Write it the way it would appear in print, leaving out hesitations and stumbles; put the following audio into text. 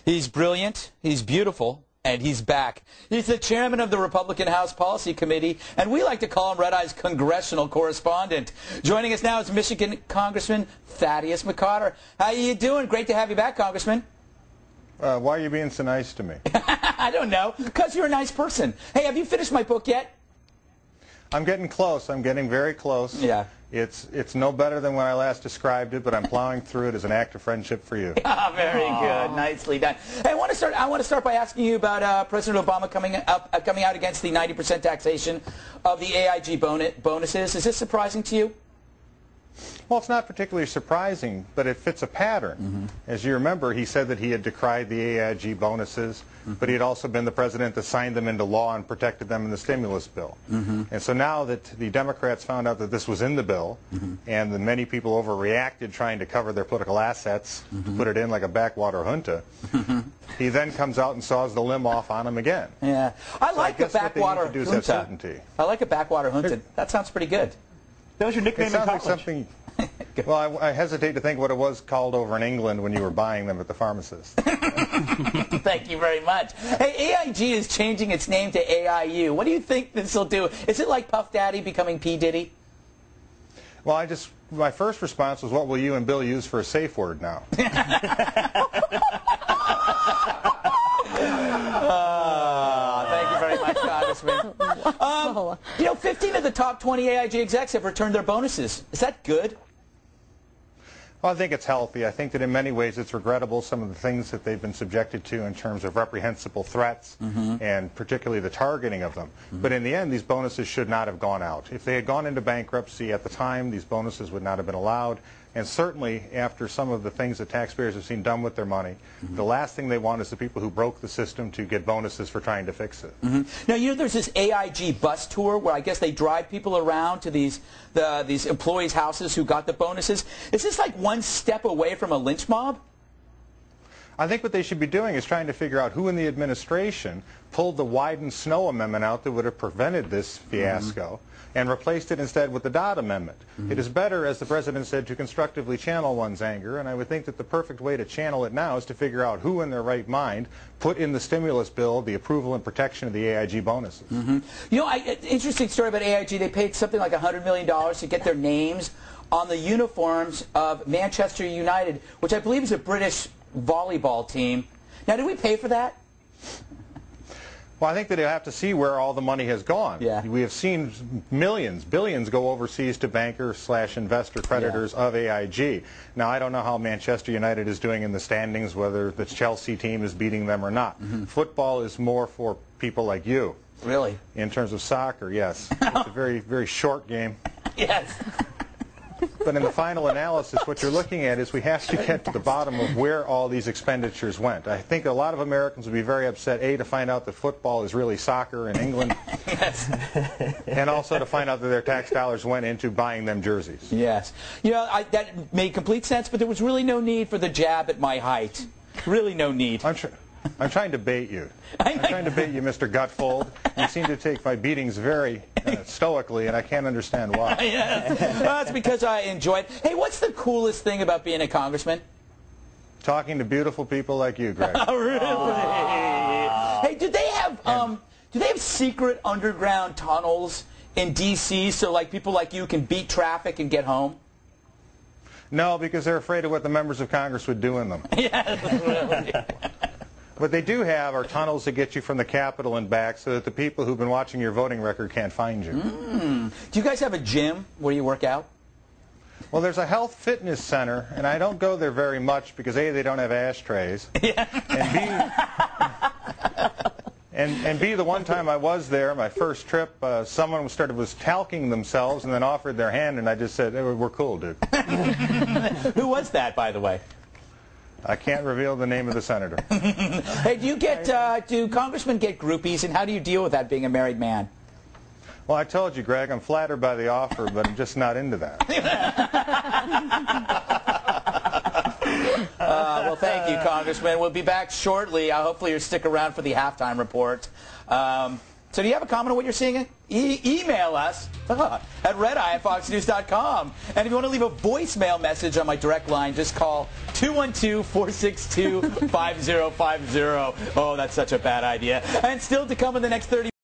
He's brilliant, he's beautiful, and he's back. He's the chairman of the Republican House Policy Committee, and we like to call him Red Eye's congressional correspondent. Joining us now is Michigan Congressman Thaddeus McCotter. How you doing? Great to have you back, Congressman. Why are you being so nice to me? I don't know, because you're a nice person. Hey, have you finished my book yet? I'm getting close. I'm getting very close. Yeah. It's no better than when I last described it, but I'm plowing through it as an act of friendship for you. Ah, very good. Nicely done. Hey, I want to start by asking you about President Obama coming out against the 90% taxation of the AIG bonuses. Is this surprising to you? Well, it's not particularly surprising, but it fits a pattern. Mm-hmm. As you remember, he said that he had decried the AIG bonuses, but he had also been the president that signed them into law and protected them in the stimulus bill. Mm-hmm. And so now that the Democrats found out that this was in the bill, and that many people overreacted trying to cover their political assets, to put it in like a backwater junta, he then comes out and saws the limb off on him again. Yeah, I like a backwater junta. I like a backwater junta. That sounds pretty good. That was your nickname in college. Like something. Well, I hesitate to think what it was called over in England when you were buying them at the pharmacist. Thank you very much. Hey, AIG is changing its name to AIU. What do you think this will do? Is it like Puff Daddy becoming P. Diddy? Well, my first response was, what will you and Bill use for a safe word now? Thank you very much, Congressman. 15 of the top 20 AIG execs have returned their bonuses. Is that good? Well, I think it's healthy. I think that in many ways it's regrettable, some of the things that they've been subjected to in terms of reprehensible threats, and particularly the targeting of them. But in the end, these bonuses should not have gone out. If they had gone into bankruptcy at the time, these bonuses would not have been allowed. And certainly, after some of the things that taxpayers have seen done with their money, the last thing they want is the people who broke the system to get bonuses for trying to fix it. Now, you know, there's this AIG bus tour where I guess they drive people around to these employees' houses who got the bonuses. Is this like one step away from a lynch mob? I think what they should be doing is trying to figure out who in the administration pulled the Wyden Snow Amendment out that would have prevented this fiasco and replaced it instead with the Dodd Amendment. It is better, as the President said, to constructively channel one's anger, and I would think that the perfect way to channel it now is to figure out who in their right mind put in the stimulus bill the approval and protection of the AIG bonuses. You know, interesting story about AIG. They paid something like $100 million to get their names on the uniforms of Manchester United, which I believe is a British volleyball team. Now, did we pay for that? Well, I think that you have to see where all the money has gone. Yeah. We have seen millions, billions go overseas to bankers/investor creditors of AIG. Now, I don't know how Manchester United is doing in the standings, whether the Chelsea team is beating them or not. Football is more for people like you. Really? In terms of soccer, yes. It's a very, very short game. Yes. But in the final analysis, what you're looking at is we have to get to the bottom of where all these expenditures went. I think a lot of Americans would be very upset, A, to find out that football is really soccer in England, and also to find out that their tax dollars went into buying them jerseys. Yes. You know, that made complete sense, but there was really no need for the jab at my height. Really no need. I'm trying to bait you. I'm trying to bait you, Mr. Gutfold. You seem to take my beatings very stoically, and I can't understand why. Well, that's because I enjoy it. Hey, what's the coolest thing about being a congressman? Talking to beautiful people like you, Greg. Oh, really? Hey, do they have secret underground tunnels in D.C. so like people like you can beat traffic and get home? No, because they're afraid of what the members of Congress would do in them. Yes, really. What they do have are tunnels that get you from the Capitol and back so that the people who've been watching your voting record can't find you. Do you guys have a gym where you work out? Well, there's a health fitness center, and I don't go there very much because, A, they don't have ashtrays, and B, the one time I was there, my first trip, someone was talking themselves and then offered their hand, and I just said, hey, we're cool, dude. Who was that, by the way? I can't reveal the name of the senator. Hey, do congressmen get groupies, and how do you deal with that being a married man? Well, I told you, Greg, I'm flattered by the offer, but I'm just not into that. Well, thank you, Congressman. We'll be back shortly. Hopefully you'll stick around for the halftime report. So do you have a comment on what you're seeing? Email us at redeye@foxnews.com. And if you want to leave a voicemail message on my direct line, just call 212-462-5050. Oh, that's such a bad idea. And still to come in the next 30